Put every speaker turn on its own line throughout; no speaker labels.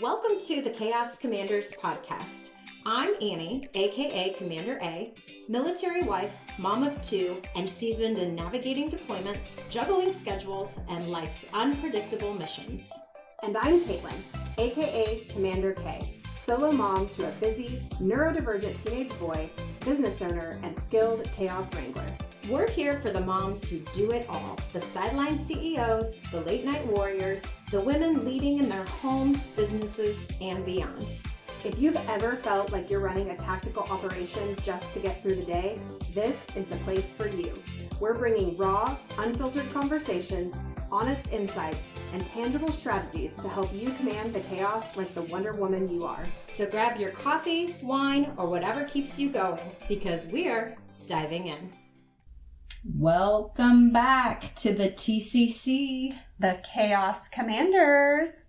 Welcome to the Chaos Commanders podcast. I'm Annie, aka Commander A, military wife, mom of two, and seasoned in navigating deployments, juggling schedules, and life's unpredictable missions.
And I'm Katelynn, aka Commander K, solo mom to a busy, neurodivergent teenage boy, business owner, and skilled chaos wrangler.
We're here for the moms who do it all, the sideline CEOs, the late night warriors, the women leading in their homes, businesses, and beyond.
If you've ever felt like you're running a tactical operation just to get through the day, this is the place for you. We're bringing raw, unfiltered conversations, honest insights, and tangible strategies to help you command the chaos like the Wonder Woman you are.
So grab your coffee, wine, or whatever keeps you going, because we're diving in.
Welcome back to the TCC,
the Chaos Commanders.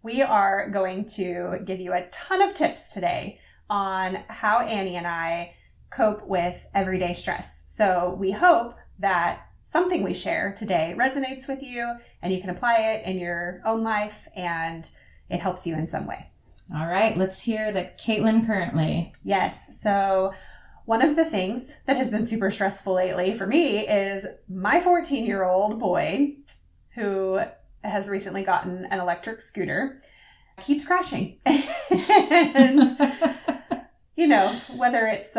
We are going to give you a ton of tips today on how Annie and I cope with everyday stress. So we hope that something we share today resonates with you and you can apply it in your own life and it helps you in some way.
All right, let's hear the Katelynn currently.
Yes, so one of the things that has been super stressful lately for me is my 14-year-old boy, who has recently gotten an electric scooter, keeps crashing. And, you know, whether it's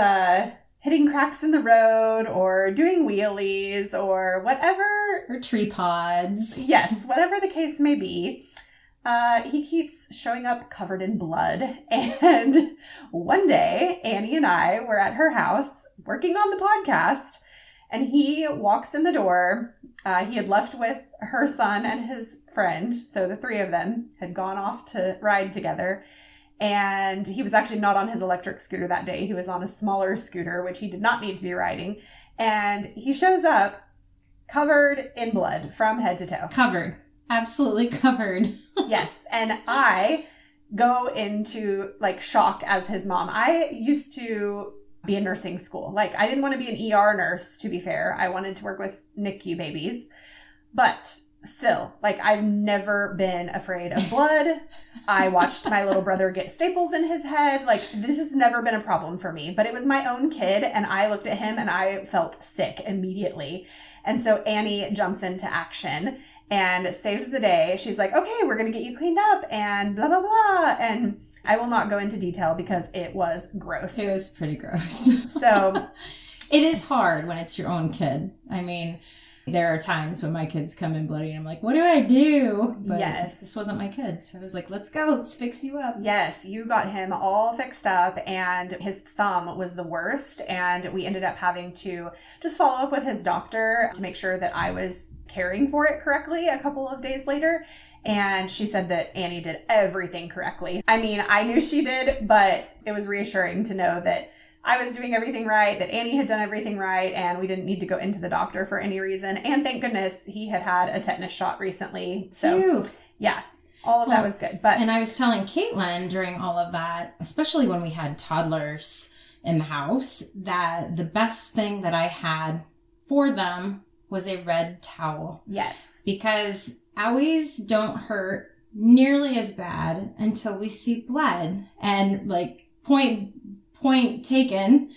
hitting cracks in the road or doing wheelies or whatever.
Or tree pods.
Yes, whatever the case may be. He keeps showing up covered in blood. And one day, Annie and I were at her house working on the podcast, and he walks in the door. He had left with her son and his friend. So the three of them had gone off to ride together. And he was actually not on his electric scooter that day. He was on a smaller scooter, which he did not need to be riding. And he shows up covered in blood from head to toe.
Covered. Absolutely covered.
Yes. And I go into like shock as his mom. I used to be in nursing school. Like, I didn't want to be an ER nurse, to be fair. I wanted to work with NICU babies. But still, like, I've never been afraid of blood. I watched my little brother get staples in his head. Like, this has never been a problem for me. But it was my own kid, and I looked at him and I felt sick immediately. And so Annie jumps into action and saves the day. She's like, okay, we're going to get you cleaned up and blah, blah, blah. And I will not go into detail because it was gross.
It was pretty gross.
So
it is hard when it's your own kid. I mean, there are times when my kids come in bloody and I'm like, what do I do? But
yes,
this wasn't my kid. So I was like, let's go. Let's fix you up.
Yes, you got him all fixed up and his thumb was the worst. And we ended up having to just follow up with his doctor to make sure that I was caring for it correctly a couple of days later. And she said that Annie did everything correctly. I mean, I knew she did, but it was reassuring to know that I was doing everything right, that Annie had done everything right, and we didn't need to go into the doctor for any reason. And thank goodness he had had a tetanus shot recently. So,
Phew.
Yeah, all of that was good.
And I was telling Katelynn during all of that, especially when we had toddlers in the house, that the best thing that I had for them was a red towel.
Yes.
Because owies don't hurt nearly as bad until we see blood. And like point taken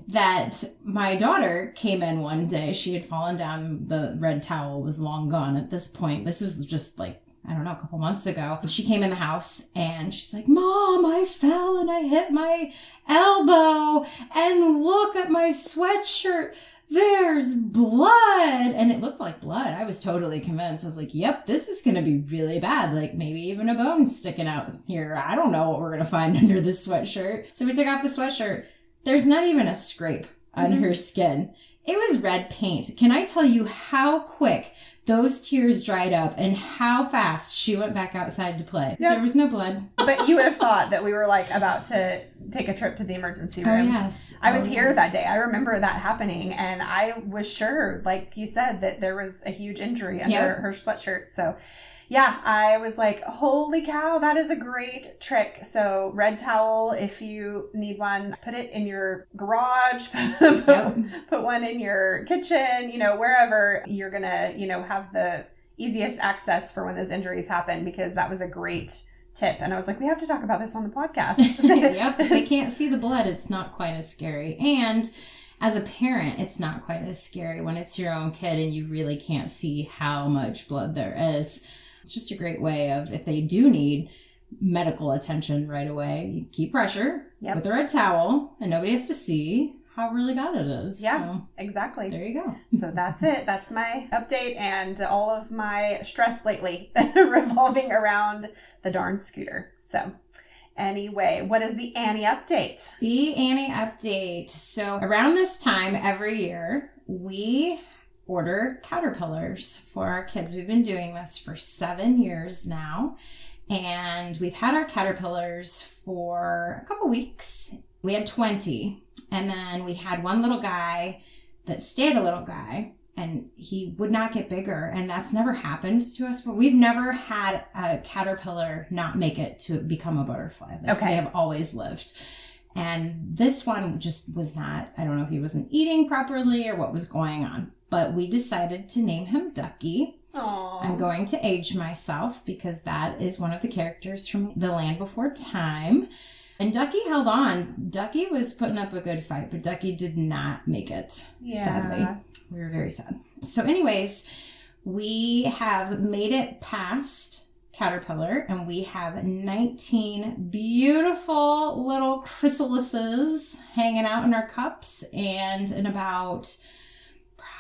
that my daughter came in one day. She had fallen down. The red towel was long gone at this point. This was just like, I don't know, a couple months ago. She came in the house and she's like, Mom, I fell and I hit my elbow and look at my sweatshirt. There's blood. And it looked like blood. I was totally convinced. I was like, yep, this is going to be really bad. Like maybe even a bone sticking out here. I don't know what we're going to find under this sweatshirt. So we took off the sweatshirt. There's not even a scrape on her skin. It was red paint. Can I tell you how quick those tears dried up and how fast she went back outside to play? Yep. There was no blood.
But you would have thought that we were like about to take a trip to the emergency room.
Oh, yes.
I was here that day. I remember that happening. And I was sure, like you said, that there was a huge injury under her sweatshirt. So yeah, I was like, holy cow, that is a great trick. So red towel, if you need one, put it in your garage, put one in your kitchen, you know, wherever you're going to, you know, have the easiest access for when those injuries happen, because that was a great tip. And I was like, we have to talk about this on the podcast.
Yep. If they can't see the blood, it's not quite as scary. And as a parent, it's not quite as scary when it's your own kid and you really can't see how much blood there is. It's just a great way of, if they do need medical attention right away, you keep pressure with a red towel and nobody has to see how really bad it is.
Yeah,
so,
exactly.
There you go.
So that's it. That's my update and all of my stress lately revolving around the darn scooter. So anyway, what is the Annie update?
The Annie update. So around this time every year, we order caterpillars for our kids. We've been doing this for 7 years now. And we've had our caterpillars for a couple weeks. We had 20. And then we had one little guy that stayed a little guy. And he would not get bigger. And that's never happened to us. But we've never had a caterpillar not make it to become a butterfly. Like, they have always lived. And this one just was not, I don't know if he wasn't eating properly or what was going on. But we decided to name him Ducky.
Aww.
I'm going to age myself because that is one of the characters from The Land Before Time. And Ducky held on. Ducky was putting up a good fight, but Ducky did not make it, sadly. We were very sad. So anyways, we have made it past Caterpillar, and we have 19 beautiful little chrysalises hanging out in our cups, and in about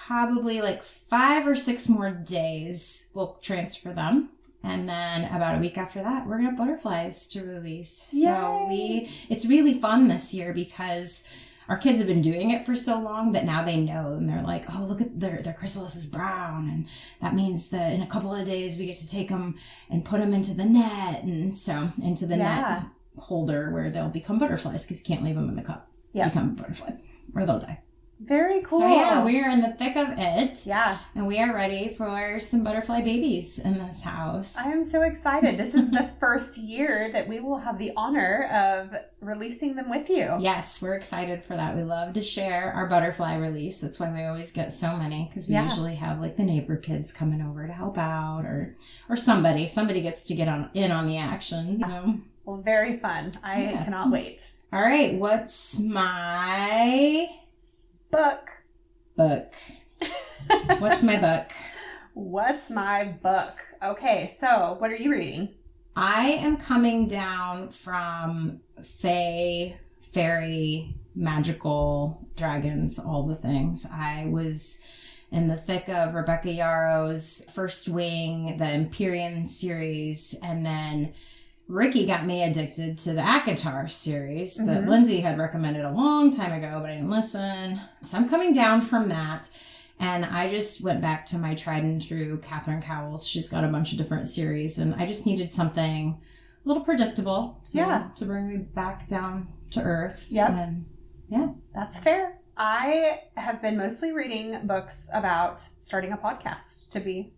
probably like 5 or 6 more days, we'll transfer them. And then about a week after that, we're going to have butterflies to release.
Yay.
So it's really fun this year because our kids have been doing it for so long that now they know. And they're like, oh, look at their chrysalis is brown. And that means that in a couple of days, we get to take them and put them into the net. And so into the net holder where they'll become butterflies because you can't leave them in the cup to become a butterfly or they'll die.
Very cool.
So yeah, we are in the thick of it.
Yeah.
And we are ready for some butterfly babies in this house.
I am so excited. This is the first year that we will have the honor of releasing them with you.
Yes, we're excited for that. We love to share our butterfly release. That's why we always get so many because we usually have like the neighbor kids coming over to help out or somebody gets to get in on the action. You know?
Well, very fun. I cannot wait.
All right. What's my
book?
What's my book?
What's my book? Okay, so what are you reading?
I am coming down from fae, fairy, magical, dragons, all the things. I was in the thick of Rebecca Yarrow's First Wing, the Empyrean series, and then Ricky got me addicted to the ACOTAR series that Lindsay had recommended a long time ago, but I didn't listen. So I'm coming down from that. And I just went back to my tried and true Catherine Cowles. She's got a bunch of different series. And I just needed something a little predictable to bring me back down to earth.
Yep. That's fair. I have been mostly reading books about starting a podcast, to be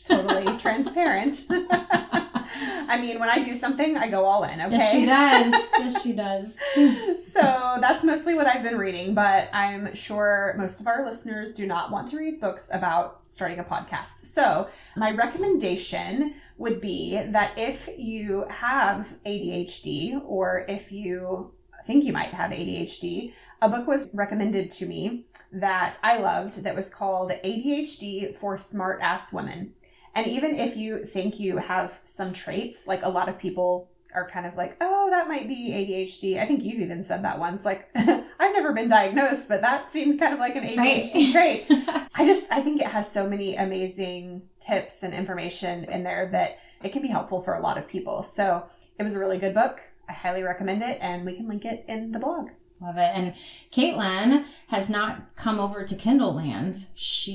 totally transparent. I mean, when I do something, I go all in, okay?
Yes, she does. Yes, she does.
So that's mostly what I've been reading, but I'm sure most of our listeners do not want to read books about starting a podcast. So my recommendation would be that if you have ADHD or if you think you might have ADHD, a book was recommended to me that I loved that was called ADHD for Smart Ass Women. And even if you think you have some traits, like a lot of people are kind of like, oh, that might be ADHD. I think you've even said that once, like, I've never been diagnosed, but that seems kind of like an ADHD trait. I think it has so many amazing tips and information in there that it can be helpful for a lot of people. So it was a really good book. I highly recommend it, and we can link it in the blog.
Love it. And Katelynn has not come over to Kindle Land.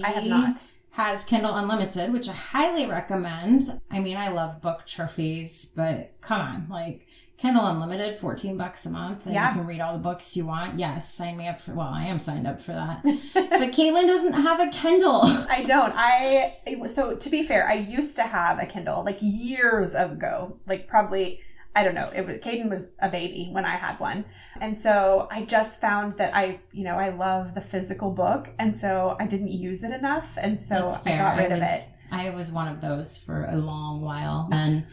I have not.
Has Kindle Unlimited, which I highly recommend. I mean, I love book trophies, but come on, like Kindle Unlimited, $14 a month, and you can read all the books you want. Yes, sign me up for, well, I am signed up for that. But Katelynn doesn't have a Kindle.
I don't. So to be fair, I used to have a Kindle like years ago, like probably, I don't know. Caden was a baby when I had one. And so I just found that I love the physical book. And so I didn't use it enough. And so I got rid of it.
I was one of those for a long while. And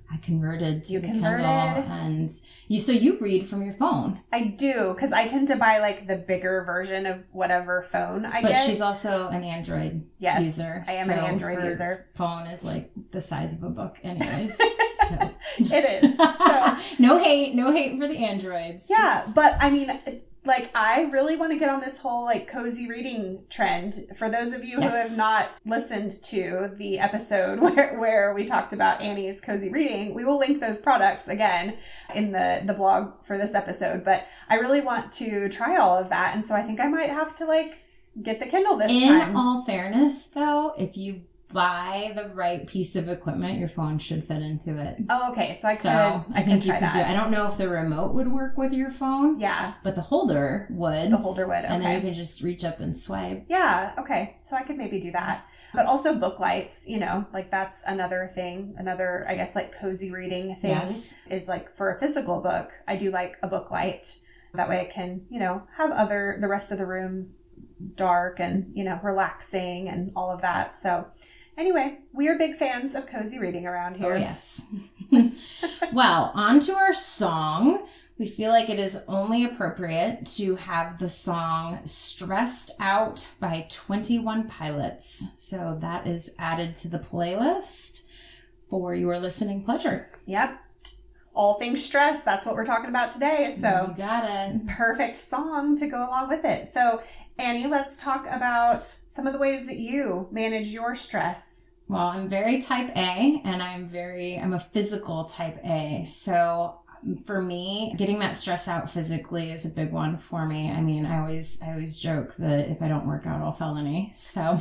I converted to
You
the
converted.
Kindle, and you read from your phone.
I do, because I tend to buy like the bigger version of whatever phone I
But
get.
she's also an Android user.
I am an Android
her
user.
Phone is like the size of a book, anyways. So.
It is. So
no hate for the Androids.
yeah, but I mean, like, I really want to get on this whole like cozy reading trend. For those of you who have not listened to the episode where we talked about Annie's cozy reading, we will link those products again in the blog for this episode. But I really want to try all of that, and so I think I might have to like get the Kindle this time.
In all fairness, though, if you buy the right piece of equipment, your phone should fit into it.
Oh, okay. So I
think you could do it. I don't know if the remote would work with your phone.
Yeah.
But the holder would.
The holder would, okay.
And then you can just reach up and swipe.
Yeah, okay. So I could maybe do that. But also book lights, you know, like that's another thing. Another, I guess, like cozy reading thing is like for a physical book, I do like a book light. That way I can, you know, have the rest of the room dark and, you know, relaxing and all of that. So anyway, we are big fans of cozy reading around here.
Oh, yes. Well, on to our song. We feel like it is only appropriate to have the song Stressed Out by 21 Pilots. So that is added to the playlist for your listening pleasure.
Yep. All things stress. That's what we're talking about today. So
you got it.
Perfect song to go along with it. So Annie, let's talk about some of the ways that you manage your stress.
Well, I'm very type A, and I'm a physical type A. So for me, getting that stress out physically is a big one for me. I mean, I always joke that if I don't work out, I'll felony. So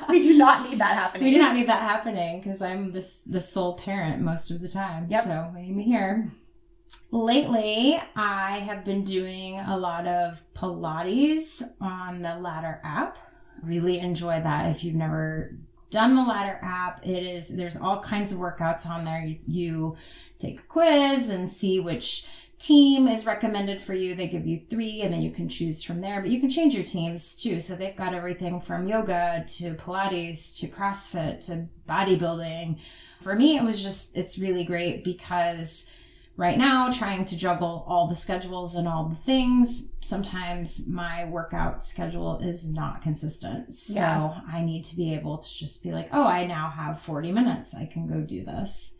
we do not need that happening.
We do not need that happening because I'm the sole parent most of the time.
Yep.
So we need me here. Lately, I have been doing a lot of Pilates on the Ladder app. Really enjoy that. If you've never done the Ladder app, there's all kinds of workouts on there. You take a quiz and see which team is recommended for you. They give you 3 and then you can choose from there, but you can change your teams too. So they've got everything from yoga to Pilates to CrossFit to bodybuilding. For me, it's really great because right now, trying to juggle all the schedules and all the things, sometimes my workout schedule is not consistent. So I need to be able to just be like, oh, I now have 40 minutes. I can go do this.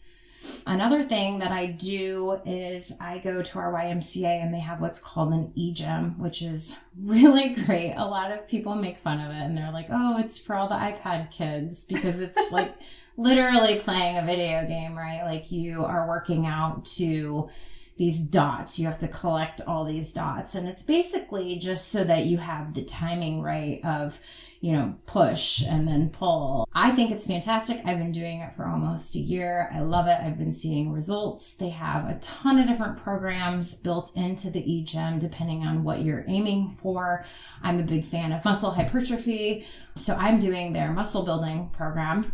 Another thing that I do is I go to our YMCA and they have what's called an e-gym, which is really great. A lot of people make fun of it and they're like, oh, it's for all the iPad kids because it's like literally playing a video game, right? Like you are working out to these dots. You have to collect all these dots. And it's basically just so that you have the timing right of, you know, push and then pull. I think it's fantastic. I've been doing it for almost a year. I love it. I've been seeing results. They have a ton of different programs built into the e-gym depending on what you're aiming for. I'm a big fan of muscle hypertrophy. So I'm doing their muscle building program.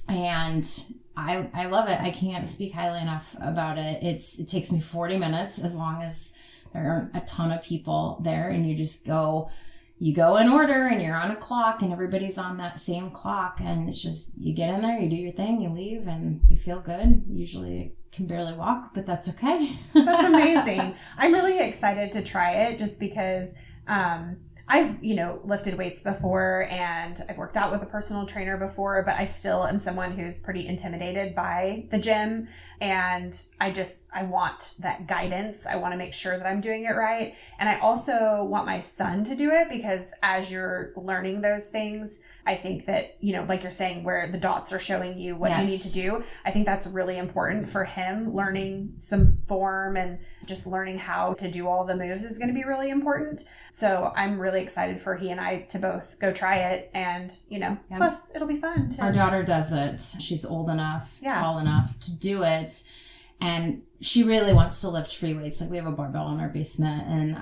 And I love it. I can't speak highly enough about it. It takes me 40 minutes as long as there aren't a ton of people there and you go in order and you're on a clock and everybody's on that same clock and it's just, you get in there, you do your thing, you leave and you feel good. Usually can barely walk, but that's okay.
That's amazing. I'm really excited to try it just because, I've, lifted weights before and I've worked out with a personal trainer before, but I still am someone who's pretty intimidated by the gym. And I want that guidance. I want to make sure that I'm doing it right. And I also want my son to do it because as you're learning those things, I think that, like you're saying, where the dots are showing you what you need to do, I think that's really important for him. Learning some form and just learning how to do all the moves is going to be really important. So I'm really excited for he and I to both go try it. And, plus it'll be fun.
Our daughter does it. She's old enough, tall enough to do it. And she really wants to lift free weights. Like we have a barbell in our basement and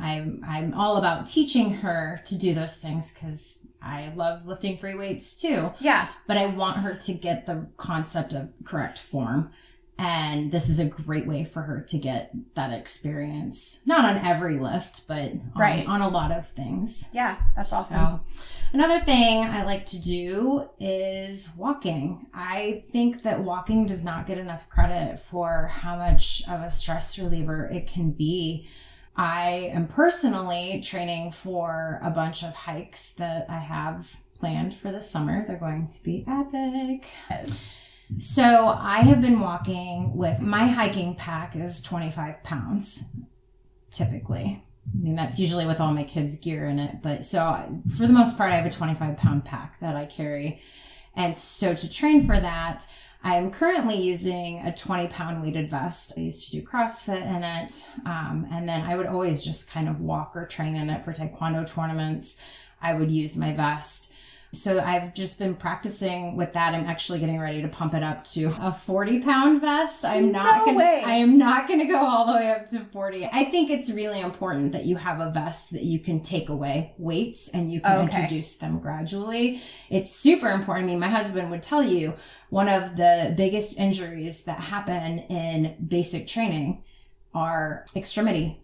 I'm all about teaching her to do those things because I love lifting free weights too.
Yeah.
But I want her to get the concept of correct form. And this is a great way for her to get that experience. Not on every lift, but on a lot of things.
Yeah, that's awesome.
So, another thing I like to do is walking. I think that walking does not get enough credit for how much of a stress reliever it can be. I am personally training for a bunch of hikes that I have planned for the summer. They're going to be epic.
Yes.
So I have been walking with, my hiking pack is 25 pounds, typically. I mean, that's usually with all my kids' gear in it. But so for the most part, I have a 25-pound pack that I carry. And so to train for that, I am currently using a 20-pound weighted vest. I used to do CrossFit in it. And then I would always just kind of walk or train in it for Taekwondo tournaments. I would use my vest. So I've just been practicing with that. I'm actually getting ready to pump it up to a 40-pound vest. I am not going to go all the way up to 40. I think it's really important that you have a vest that you can take away weights and you can introduce them gradually. It's super important. I mean, my husband would tell you one of the biggest injuries that happen in basic training are extremity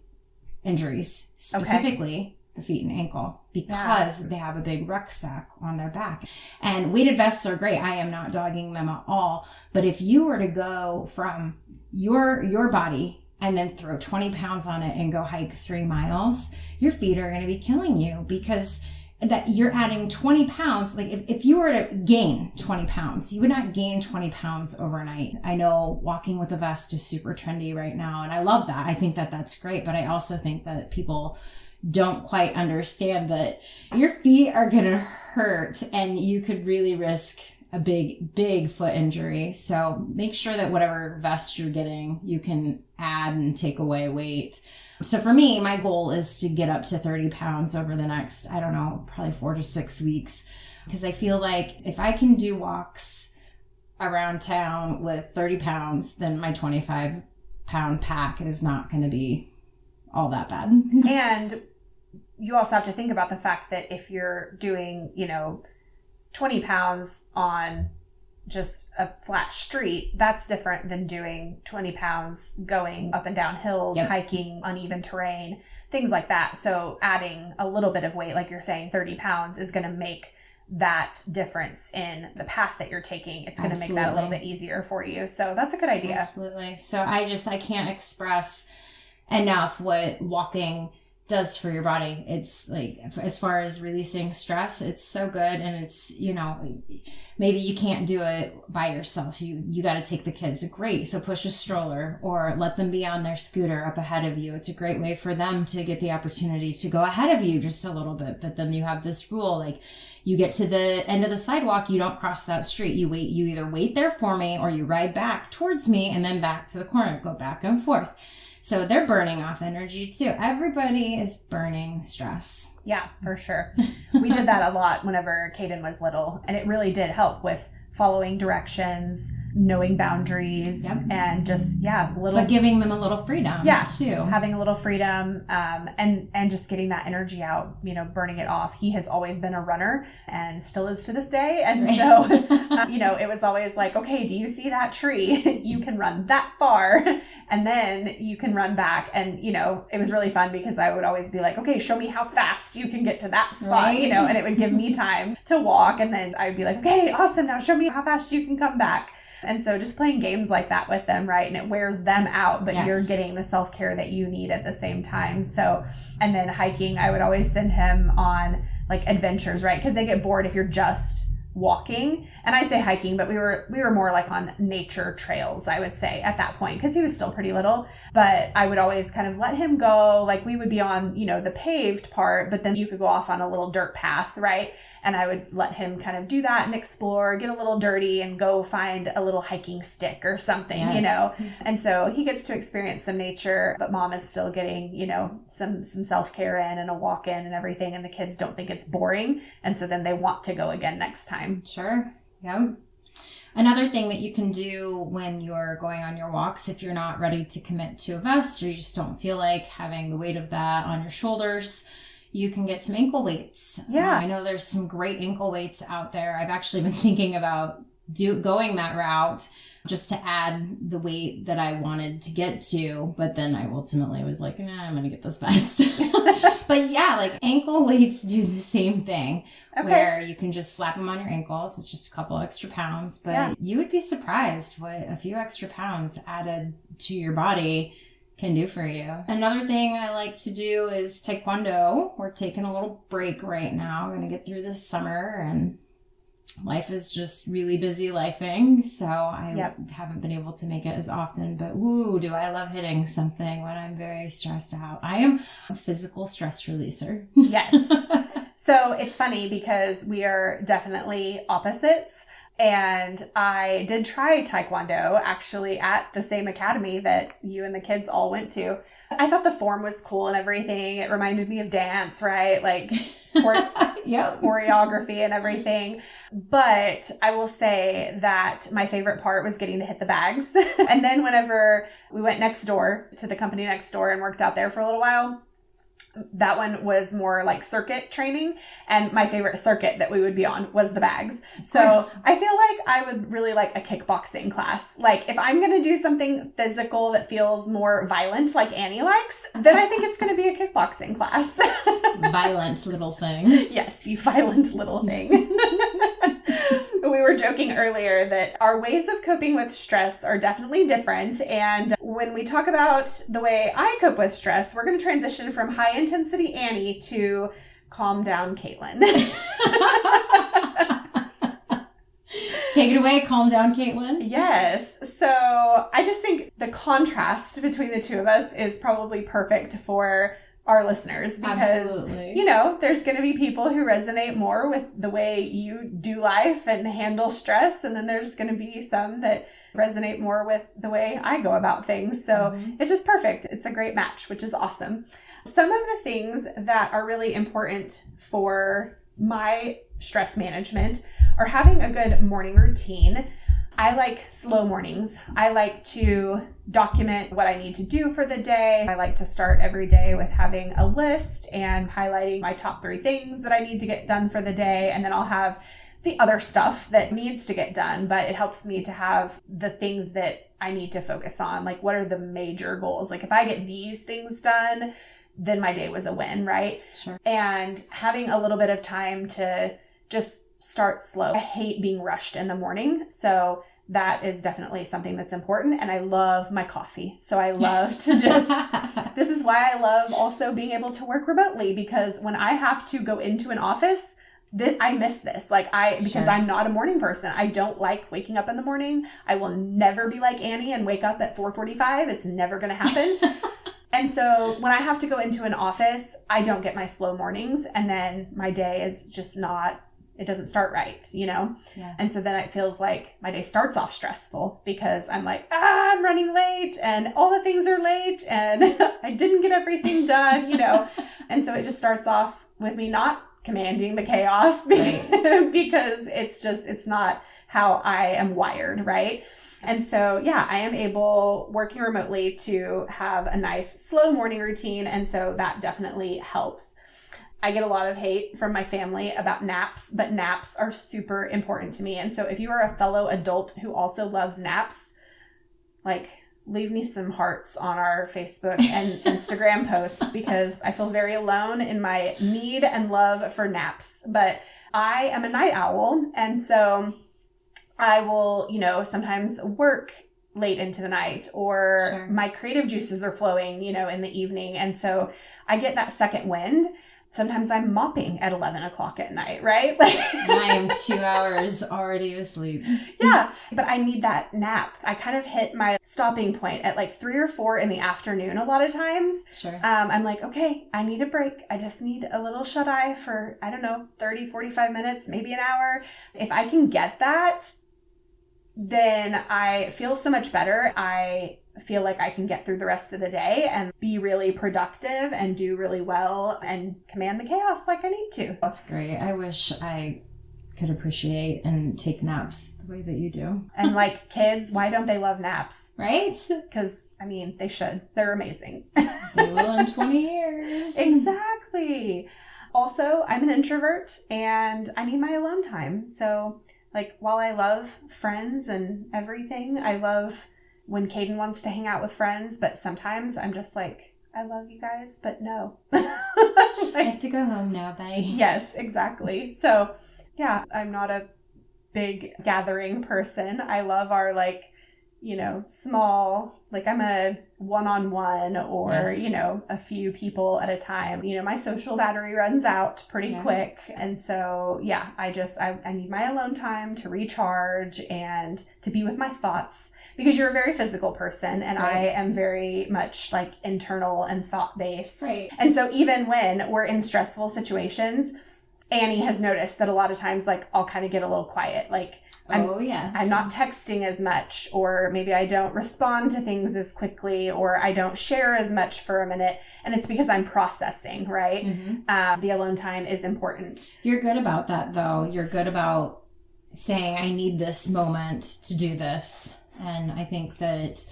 injuries, specifically the feet and ankle, because they have a big rucksack on their back. And weighted vests are great. I am not dogging them at all. But if you were to go from your body and then throw 20 pounds on it and go hike 3 miles, your feet are going to be killing you, because that you're adding 20 pounds. Like if you were to gain 20 pounds, you would not gain 20 pounds overnight. I know walking with a vest is super trendy right now, and I love that. I think that that's great. But I also think that people don't quite understand that your feet are going to hurt and you could really risk a big foot injury. So make sure that whatever vest you're getting, you can add and take away weight. So for me, my goal is to get up to 30 pounds over the next, I don't know, probably 4 to 6 weeks. Because I feel like if I can do walks around town with 30 pounds, then my 25-pound pack is not going to be all that bad.
And you also have to think about the fact that if you're doing, 20 pounds on just a flat street, that's different than doing 20 pounds going up and down hills, hiking uneven terrain, things like that. So adding a little bit of weight, like you're saying, 30 pounds is going to make that difference in the path that you're taking. It's going to make that a little bit easier for you. So that's a good idea.
Absolutely. So I can't express enough what walking does for your body. It's like, as far as releasing stress, it's so good. And it's, maybe you can't do it by yourself. You got to take the kids. Great. So push a stroller or let them be on their scooter up ahead of you. It's a great way for them to get the opportunity to go ahead of you just a little bit. But then you have this rule, like you get to the end of the sidewalk, you don't cross that street. You either wait there for me or you ride back towards me and then back to the corner, go back and forth. So they're burning off energy too. Everybody is burning stress.
Yeah, for sure. We did that a lot whenever Katelynn was little, and it really did help with following directions, knowing boundaries, and just,
but giving them a little freedom too.
Having a little freedom, and just getting that energy out, burning it off. He has always been a runner and still is to this day. And so, it was always like, okay, do you see that tree? You can run that far and then you can run back. And, it was really fun because I would always be like, okay, show me how fast you can get to that spot, and it would give me time to walk. And then I'd be like, okay, awesome. Now show me how fast you can come back. And so just playing games like that with them, right? And it wears them out, but you're getting the self-care that you need at the same time. So, and then hiking, I would always send him on like adventures, right? Because they get bored if you're just walking. And I say hiking, but we were more like on nature trails, I would say, at that point, because he was still pretty little. But I would always kind of let him go. Like we would be on, the paved part, but then you could go off on a little dirt path, right? And I would let him kind of do that and explore, get a little dirty and go find a little hiking stick or something, And so he gets to experience some nature, but mom is still getting, some self-care in and a walk in and everything. And the kids don't think it's boring. And so then they want to go again next time.
Sure. Yeah. Another thing that you can do when you're going on your walks, if you're not ready to commit to a vest or you just don't feel like having the weight of that on your shoulders, you can get some ankle weights.
Yeah.
I know there's some great ankle weights out there. I've actually been thinking about going that route. just to add the weight that I wanted to get to. But then I ultimately was like, nah, I'm going to get this vest. But yeah, like ankle weights do the same thing. Okay. Where you can just slap them on your ankles. It's just a couple extra pounds. But you would be surprised what a few extra pounds added to your body can do for you. Another thing I like to do is Taekwondo. We're taking a little break right now. We're going to get through this summer, and life is just really busy lifing, so I haven't been able to make it as often, but woo, do I love hitting something when I'm very stressed out. I am a physical stress releaser.
Yes. So it's funny because we are definitely opposites. And I did try Taekwondo actually at the same academy that you and the kids all went to. I thought the form was cool and everything. It reminded me of dance, right? Like choreography and everything. But I will say that my favorite part was getting to hit the bags. And then whenever we went next door to the company next door and worked out there for a little while, that one was more like circuit training, and my favorite circuit that we would be on was the bags. So I feel like I would really like a kickboxing class. Like if I'm going to do something physical that feels more violent like Annie likes, then I think it's going to be a kickboxing class.
Violent little thing.
Yes, you violent little thing. We were joking earlier that our ways of coping with stress are definitely different. And when we talk about the way I cope with stress, we're going to transition from high intensity Annie to calm down Katelynn.
Take it away, calm down Katelynn.
Yes. So I just think the contrast between the two of us is probably perfect for our listeners, because you know, there's going to be people who resonate more with the way you do life and handle stress, and then there's going to be some that resonate more with the way I go about things. So it's just perfect. It's a great match, which is awesome. Some of the things that are really important for my stress management are having a good morning routine. I like slow mornings. I like to document what I need to do for the day. I like to start every day with having a list and highlighting my top 3 things that I need to get done for the day. And then I'll have the other stuff that needs to get done, but it helps me to have the things that I need to focus on. Like, what are the major goals? Like, if I get these things done, then my day was a win, right?
Sure.
And having a little bit of time to just start slow. I hate being rushed in the morning. So that is definitely something that's important. And I love my coffee. So I love to this is why I love also being able to work remotely, because when I have to go into an office, I miss this. Because I'm not a morning person. I don't like waking up in the morning. I will never be like Annie and wake up at 4:45. It's never going to happen. And so when I have to go into an office, I don't get my slow mornings. And then my day is just it doesn't start right, you know?
Yeah.
And so then it feels like my day starts off stressful because I'm like, I'm running late and all the things are late and I didn't get everything done, you know? And so it just starts off with me not commanding the chaos because it's not how I am wired, right? And so, I am able, working remotely, to have a nice slow morning routine. And so that definitely helps. I get a lot of hate from my family about naps, but naps are super important to me. And so if you are a fellow adult who also loves naps, leave me some hearts on our Facebook and Instagram posts, because I feel very alone in my need and love for naps. But I am a night owl. And so I will, sometimes work late into the night, or my creative juices are flowing, in the evening. And so I get that second wind. Sometimes I'm mopping at 11 o'clock at night, right?
I am 2 hours already asleep.
Yeah, but I need that nap. I kind of hit my stopping point at 3 or 4 in the afternoon a lot of times.
Sure.
I'm like, okay, I need a break. I just need a little shut-eye for, 30, 45 minutes, maybe an hour. If I can get that, then I feel so much better. I feel like I can get through the rest of the day and be really productive and do really well and command the chaos like I need to.
That's great. I wish I could appreciate and take naps the way that you do.
And kids, why don't they love naps?
Right?
Because, they should. They're amazing.
They will in 20 years.
Exactly. Also, I'm an introvert and I need my alone time. So like, while I love friends and everything, I love when Caden wants to hang out with friends, but sometimes I'm just like, I love you guys, but no.
I have to go home now, bye.
Yes, exactly. So yeah, I'm not a big gathering person. I love our like, you know, small, like I'm a one-on-one or,
Yes.
you know, a few people at a time. You know, my social battery runs out pretty quick. And so, yeah, I need my alone time to recharge and to be with my thoughts, because you're a very physical person and I am very much like internal and thought-based.
Right.
And so even when we're in stressful situations, Annie has noticed that a lot of times, like, I'll kind of get a little quiet. Like, I'm not texting as much, or maybe I don't respond to things as quickly, or I don't share as much for a minute. And it's because I'm processing, right? Mm-hmm. The alone time is important.
You're good about that, though. You're good about saying, I need this moment to do this. And I think that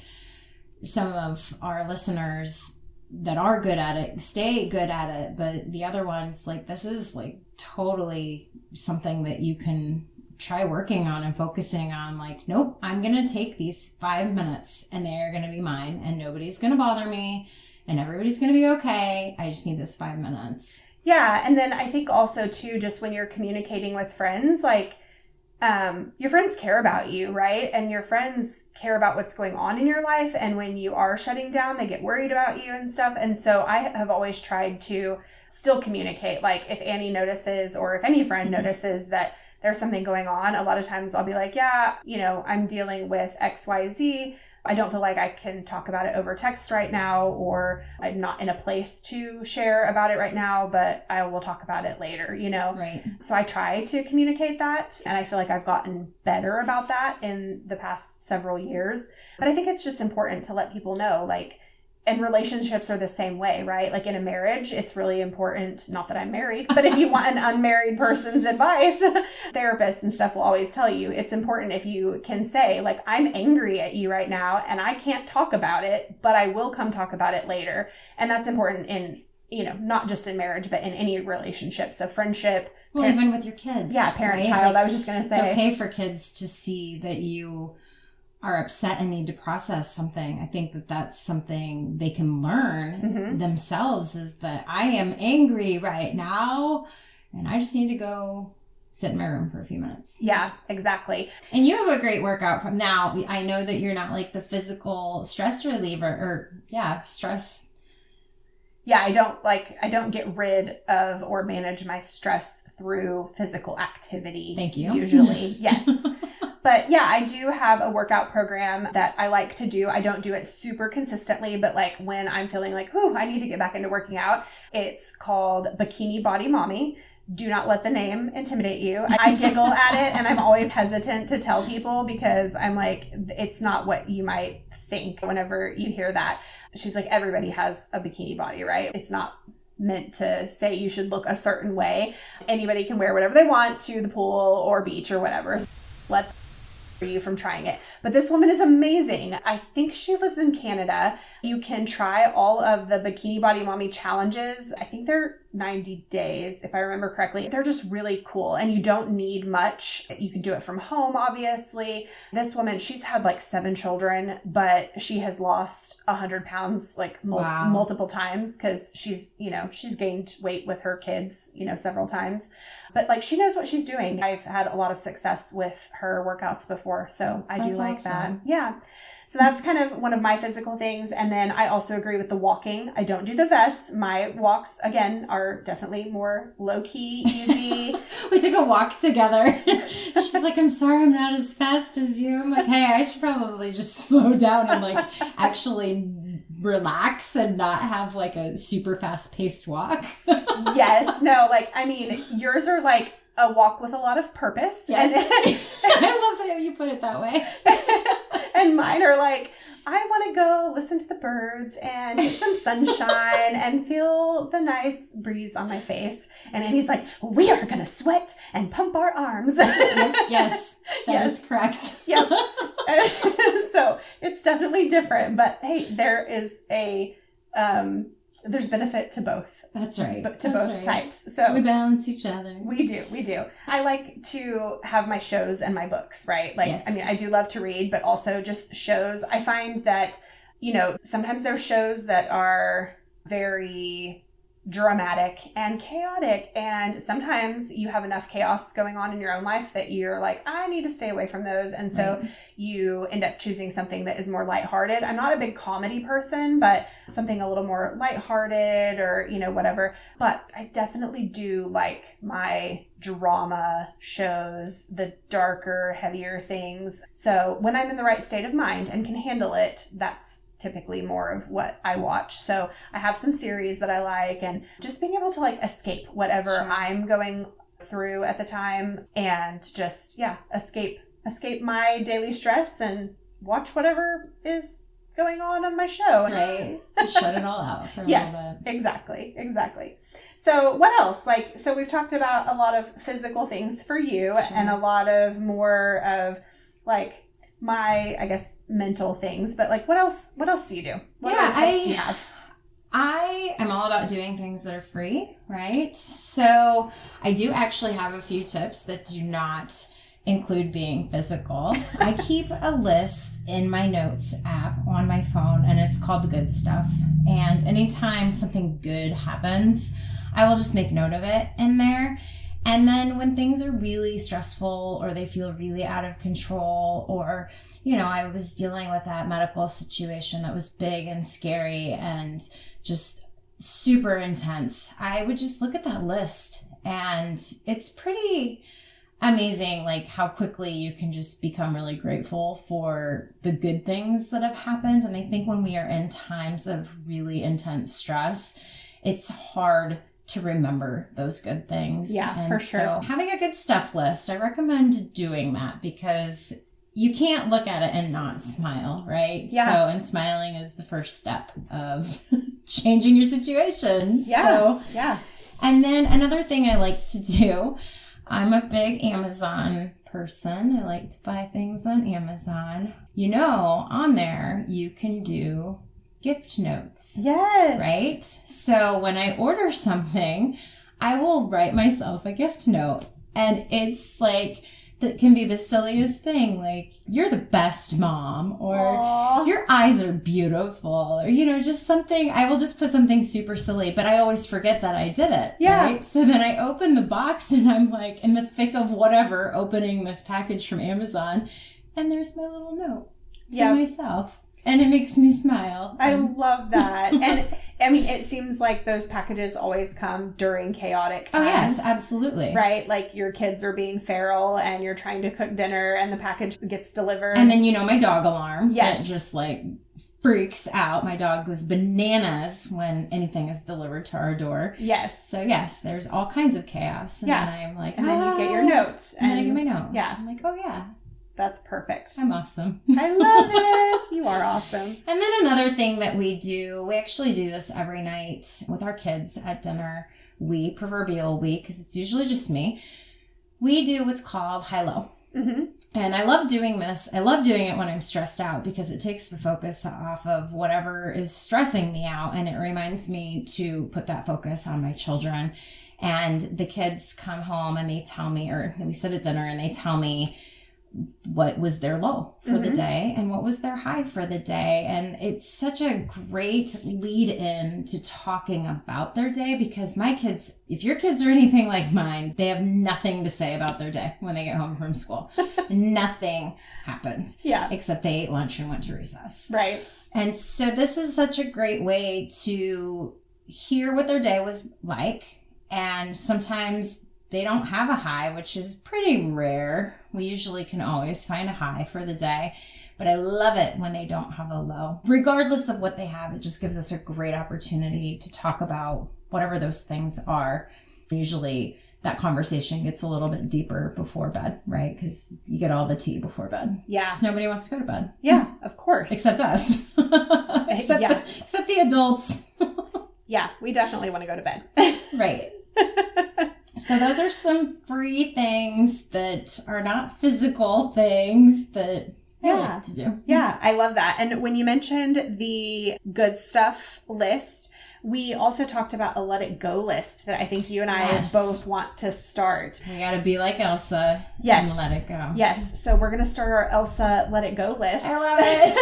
some of our listeners that are good at it stay good at it. But the other ones, like, this is like totally something that you can try working on and focusing on. Like, nope, I'm going to take these 5 minutes and they're going to be mine and nobody's going to bother me and everybody's going to be okay. I just need this 5 minutes.
Yeah. And then I think also too, just when you're communicating with friends, like, your friends care about you, right? And your friends care about what's going on in your life. And when you are shutting down, they get worried about you and stuff. And so I have always tried to still communicate. Like, if Annie notices, or if any friend notices that there's something going on, a lot of times I'll be like, yeah, you know, I'm dealing with XYZ. I don't feel like I can talk about it over text right now, or I'm not in a place to share about it right now, but I will talk about it later, you know?
Right.
So I try to communicate that, and I feel like I've gotten better about that in the past several years. But I think it's just important to let people know, like, and relationships are the same way, right? Like in a marriage, it's really important, not that I'm married, but if you want an unmarried person's advice, therapists and stuff will always tell you it's important if you can say, like, I'm angry at you right now and I can't talk about it, but I will come talk about it later. And that's important in, you know, not just in marriage, but in any relationship. So friendship.
Well, even with your kids.
Yeah, parent-child. Like, I was just going to say.
It's okay for kids to see that you are upset and need to process something. I think that that's something they can learn themselves, is that I am angry right now and I just need to go sit in my room for a few minutes.
Yeah, exactly.
And you have a great workout from now. I know that you're not like the physical stress reliever stress.
Yeah, I don't get rid of or manage my stress through physical activity.
Thank you.
Usually, yes. But yeah, I do have a workout program that I like to do. I don't do it super consistently, but like when I'm feeling like, I need to get back into working out, it's called Bikini Body Mommy. Do not let the name intimidate you. I giggle at it and I'm always hesitant to tell people, because I'm like, it's not what you might think whenever you hear that. She's like, everybody has a bikini body, right? It's not meant to say you should look a certain way. Anybody can wear whatever they want to the pool or beach or whatever. Let's you from trying it. But this woman is amazing. I think she lives in Canada. You can try all of the Bikini Body Mommy challenges. I think they're 90 days, if I remember correctly. They're just really cool, and you don't need much. You can do it from home, obviously. This woman, she's had like 7 children, but she has lost 100 pounds like multiple times, because she's gained weight with her kids, several times. But like, she knows what she's doing. I've had a lot of success with her workouts before, so I do like that. Yeah. So that's kind of one of my physical things. And then I also agree with the walking. I don't do the vests. My walks, again, are definitely more low-key, easy.
We took a walk together. She's like, I'm sorry I'm not as fast as you. I'm like, hey, I should probably just slow down and like actually relax and not have like a super fast-paced walk.
Yes. No, like, I mean, yours are like a walk with a lot of purpose.
Yes. I love that you put it that way.
And mine are like, I want to go listen to the birds and get some sunshine and feel the nice breeze on my face. And Annie's like, we are going to sweat and pump our arms.
Yes, that is correct.
Yep. So it's definitely different. But hey, there is a there's benefit to both.
That's right.
To both types. So
we balance each other.
We do. I like to have my shows and my books, right? Like,
yes.
I mean, I do love to read, but also just shows. I find that, you know, sometimes there's shows that are very dramatic and chaotic, and sometimes you have enough chaos going on in your own life that you're like, I need to stay away from those, and so you end up choosing something that is more lighthearted. I'm not a big comedy person, but something a little more lighthearted, or, you know, whatever. But I definitely do like my drama shows, the darker, heavier things. So when I'm in the right state of mind and can handle it, that's typically more of what I watch. So I have some series that I like, and just being able to like escape whatever I'm going through at the time, and just, escape my daily stress and watch whatever is going on my show.
Right. Shut it all out for a
yes,
little bit.
Exactly. So what else? So we've talked about a lot of physical things for you, and a lot of more of like my, I guess, mental things, but like what else do you do? What other tips do you have?
I am all about doing things that are free, right? So I do actually have a few tips that do not include being physical. I keep a list in my notes app on my phone, and it's called The Good Stuff. And anytime something good happens, I will just make note of it in there. And then when things are really stressful, or they feel really out of control, or, you know, I was dealing with that medical situation that was big and scary and just super intense, I would just look at that list, and it's pretty amazing, like how quickly you can just become really grateful for the good things that have happened. And I think when we are in times of really intense stress, it's hard to remember those good things.
Yeah,
and
for sure.
So having a good stuff list, I recommend doing that, because you can't look at it and not smile, right?
Yeah.
So, and smiling is the first step of changing your situation.
Yeah.
So,
yeah.
And then another thing I like to do, I'm a big Amazon person. I like to buy things on Amazon. You know, on there, you can do gift notes.
Yes.
Right? So when I order something, I will write myself a gift note. And it's like, that can be the silliest thing, like, you're the best mom, or
Aww.
Your eyes are beautiful, or, you know, just something. I will just put something super silly, but I always forget that I did it.
Yeah.
Right? So then I open the box, and I'm like in the thick of whatever, opening this package from Amazon, and there's my little note to myself. And it makes me smile.
I love that. And I mean, it seems like those packages always come during chaotic times.
Oh, yes, absolutely.
Right? Like your kids are being feral and you're trying to cook dinner and the package gets delivered.
And then, you know, my dog alarm.
Yes.
That just like freaks out. My dog goes bananas when anything is delivered to our door.
Yes.
So, yes, there's all kinds of chaos. And then I'm like,
and then you get your note.
And then I get my note.
Yeah.
I'm like, oh, yeah.
That's perfect.
I'm awesome.
I love it. You are awesome.
And then another thing that we do, we actually do this every night with our kids at dinner. We, proverbial we, because it's usually just me, we do what's called high-low.
Mm-hmm.
And I love doing this. I love doing it when I'm stressed out, because it takes the focus off of whatever is stressing me out. And it reminds me to put that focus on my children. And the kids come home and they tell me, or we sit at dinner and they tell me what was their low for the day and what was their high for the day. And it's such a great lead in to talking about their day, because my kids, if your kids are anything like mine, they have nothing to say about their day when they get home from school. Nothing happened.
Yeah.
Except they ate lunch and went to recess.
Right.
And so this is such a great way to hear what their day was like. And sometimes they don't have a high, which is pretty rare. We usually can always find a high for the day, but I love it when they don't have a low. Regardless of what they have, it just gives us a great opportunity to talk about whatever those things are. Usually that conversation gets a little bit deeper before bed, right? Because you get all the tea before bed.
Yeah.
Because nobody wants to go to bed.
Yeah, of course.
Except us. except the adults.
Yeah, we definitely want to go to bed.
Right. So those are some free things that are not physical things that I like to do.
Yeah, I love that. And when you mentioned the good stuff list, we also talked about a let it go list that I think you and I both want to start.
We got to be like Elsa
and
let it go.
Yes. So we're going to start our Elsa let it go list.
I love
it.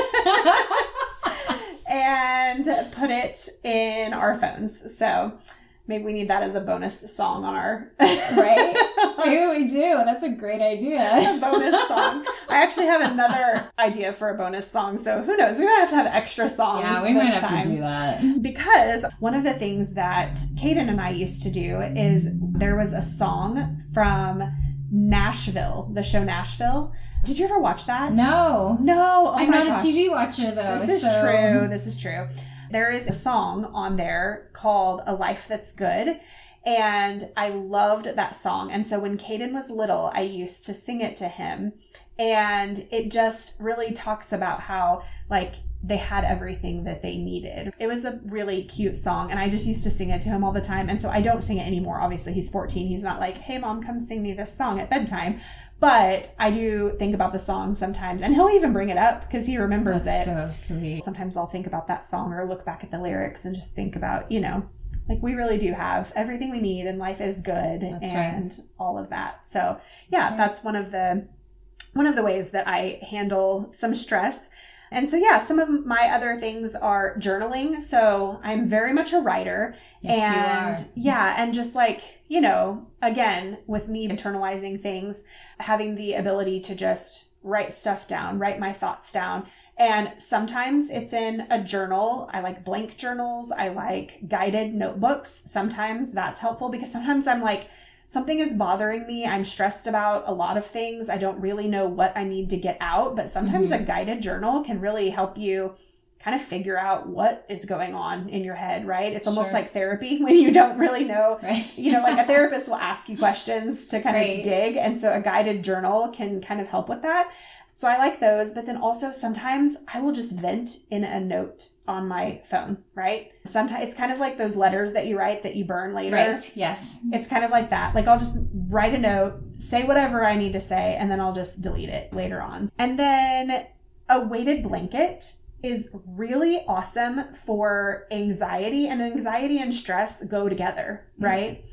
And put it in our phones. So maybe we need that as a bonus song on our...
Right? Maybe we do. That's a great idea.
A bonus song. I actually have another idea for a bonus song, so who knows? We might have to have extra songs.
Yeah, we might have to do that.
Because one of the things that Katelynn and I used to do is there was a song from Nashville, the show Nashville. Did you ever watch that?
No.
No. Oh
I'm
my
not
gosh.
a TV watcher, though.
This is true. This is true. There is a song on there called A Life That's Good. And I loved that song. And so when Caden was little, I used to sing it to him. And it just really talks about how, like, they had everything that they needed. It was a really cute song. And I just used to sing it to him all the time. And so I don't sing it anymore. Obviously, he's 14. He's not like, hey, Mom, come sing me this song at bedtime. But I do think about the song sometimes. And he'll even bring it up because he remembers it.
That's so sweet.
Sometimes I'll think about that song or look back at the lyrics and just think about, you know, like we really do have everything we need and life is good.
That's
and
right.
all of that. So yeah, that's one of the ways that I handle some stress. And so, yeah, some of my other things are journaling. So I'm very much a writer.
Yes,
and you are. Yeah. And just like, you know, again, with me internalizing things, having the ability to just write stuff down, write my thoughts down. And sometimes it's in a journal. I like blank journals. I like guided notebooks. Sometimes that's helpful because sometimes I'm like, something is bothering me. I'm stressed about a lot of things. I don't really know what I need to get out, but sometimes a guided journal can really help you kind of figure out what is going on in your head, right? It's almost like therapy when you don't really know, you know, like a therapist will ask you questions to kind of dig. And so a guided journal can kind of help with that. So I like those, but then also sometimes I will just vent in a note on my phone, right? Sometimes it's kind of like those letters that you write that you burn later.
Right, yes.
It's kind of like that. Like I'll just write a note, say whatever I need to say, and then I'll just delete it later on. And then a weighted blanket is really awesome for anxiety, and anxiety and stress go together, right?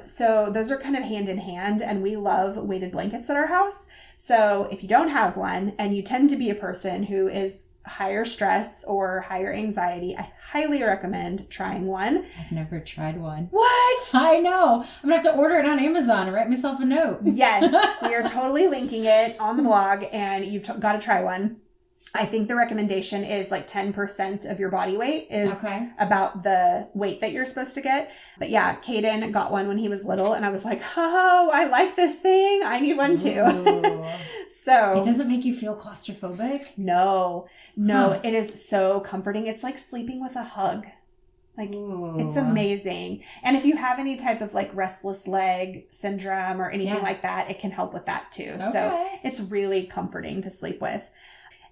So those are kind of hand in hand, and we love weighted blankets at our house. So if you don't have one and you tend to be a person who is higher stress or higher anxiety, I highly recommend trying one.
I've never tried one.
What?
I know. I'm going to have to order it on Amazon and write myself a note.
Yes, we are totally linking it on the blog, and you've got to try one. I think the recommendation is like 10% of your body weight is about the weight that you're supposed to get. But yeah, Caden got one when he was little, and I was like, oh, I like this thing. I need one too. So
it doesn't make you feel claustrophobic?
No, it is so comforting. It's like sleeping with a hug. Like, it's amazing. And if you have any type of like restless leg syndrome or anything like that, it can help with that too. So it's really comforting to sleep with.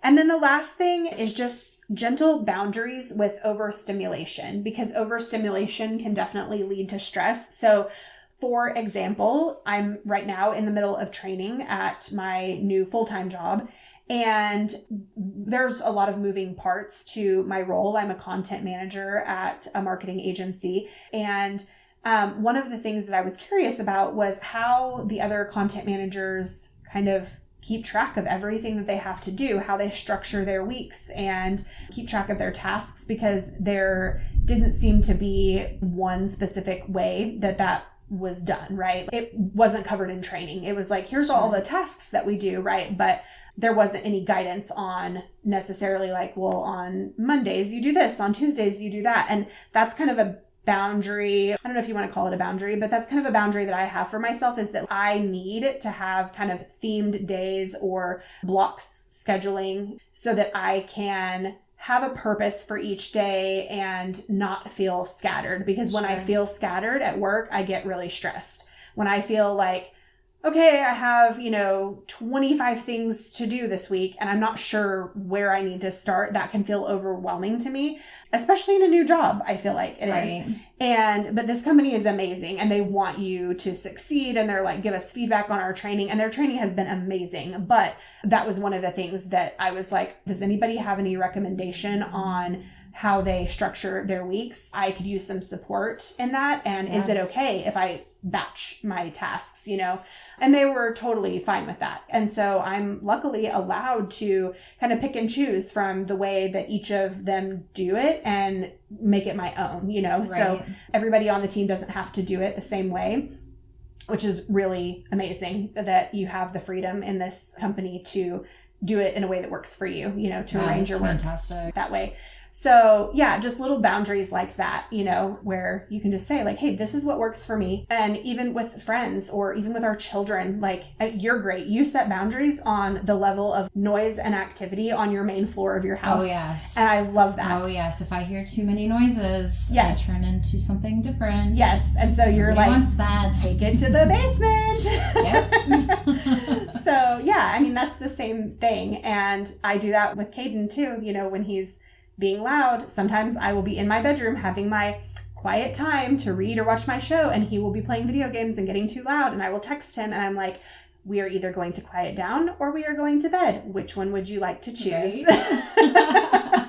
And then the last thing is just gentle boundaries with overstimulation, because overstimulation can definitely lead to stress. So for example, I'm right now in the middle of training at my new full-time job, and there's a lot of moving parts to my role. I'm a content manager at a marketing agency. And one of the things that I was curious about was how the other content managers kind of keep track of everything that they have to do, how they structure their weeks and keep track of their tasks, because there didn't seem to be one specific way that was done, right? It wasn't covered in training. It was like, here's all the tasks that we do, right? But there wasn't any guidance on necessarily like, well, on Mondays you do this, on Tuesdays you do that. And that's kind of a boundary. I don't know if you want to call it a boundary, but that's kind of a boundary that I have for myself, is that I need to have kind of themed days or blocks scheduling so that I can have a purpose for each day and not feel scattered. Because when I feel scattered at work, I get really stressed. When I feel like okay, I have, 25 things to do this week and I'm not sure where I need to start, that can feel overwhelming to me, especially in a new job. I feel like it is. But this company is amazing and they want you to succeed and they're like, give us feedback on our training, and their training has been amazing. But that was one of the things that I was like, does anybody have any recommendation on how they structure their weeks? I could use some support in that. And is it okay if I batch my tasks, And they were totally fine with that. And so I'm luckily allowed to kind of pick and choose from the way that each of them do it and make it my own,
Right.
So everybody on the team doesn't have to do it the same way, which is really amazing that you have the freedom in this company to do it in a way that works for you, to arrange your work that way. So yeah, just little boundaries like that, where you can just say like, hey, this is what works for me. And even with friends or even with our children, like, you're great. You set boundaries on the level of noise and activity on your main floor of your house.
Oh, yes.
And I love that.
Oh, yes. If I hear too many noises,
yes.
I turn into something different.
Yes. And so you're
Nobody
like,
wants that.
Take it to the basement.
Yep.
So yeah, I mean, that's the same thing. And I do that with Caden too, when he's being loud. Sometimes I will be in my bedroom having my quiet time to read or watch my show, and he will be playing video games and getting too loud, and I will text him and I'm like, we are either going to quiet down or we are going to bed. Which one would you like to choose? Right.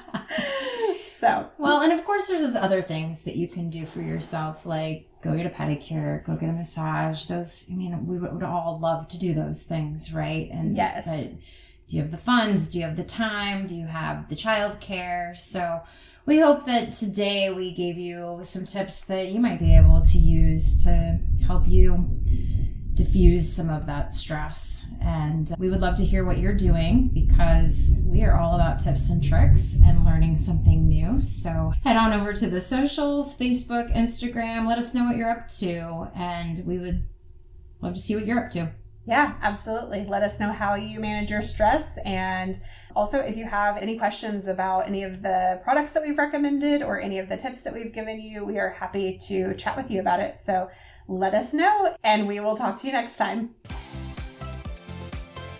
So,
well, and of course there's those other things that you can do for yourself, like go get a pedicure, go get a massage. Those, I mean, we would all love to do those things, right? And
yes.
But do you have the funds? Do you have the time? Do you have the childcare? So we hope that today we gave you some tips that you might be able to use to help you diffuse some of that stress. And we would love to hear what you're doing, because we are all about tips and tricks and learning something new. So head on over to the socials, Facebook, Instagram. Let us know what you're up to, and we would love to see what you're up to.
Yeah, absolutely. Let us know how you manage your stress. And also, if you have any questions about any of the products that we've recommended or any of the tips that we've given you, we are happy to chat with you about it. So let us know, and we will talk to you next time.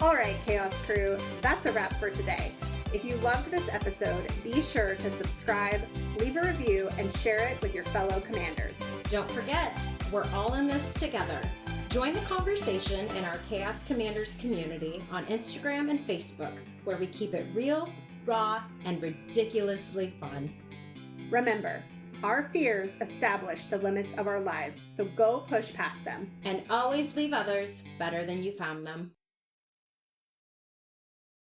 All right, Chaos Crew, that's a wrap for today. If you loved this episode, be sure to subscribe, leave a review, and share it with your fellow commanders.
Don't forget, we're all in this together. Join the conversation in our Chaos Commanders community on Instagram and Facebook, where we keep it real, raw, and ridiculously fun.
Remember, our fears establish the limits of our lives, so go push past them.
And always leave others better than you found them.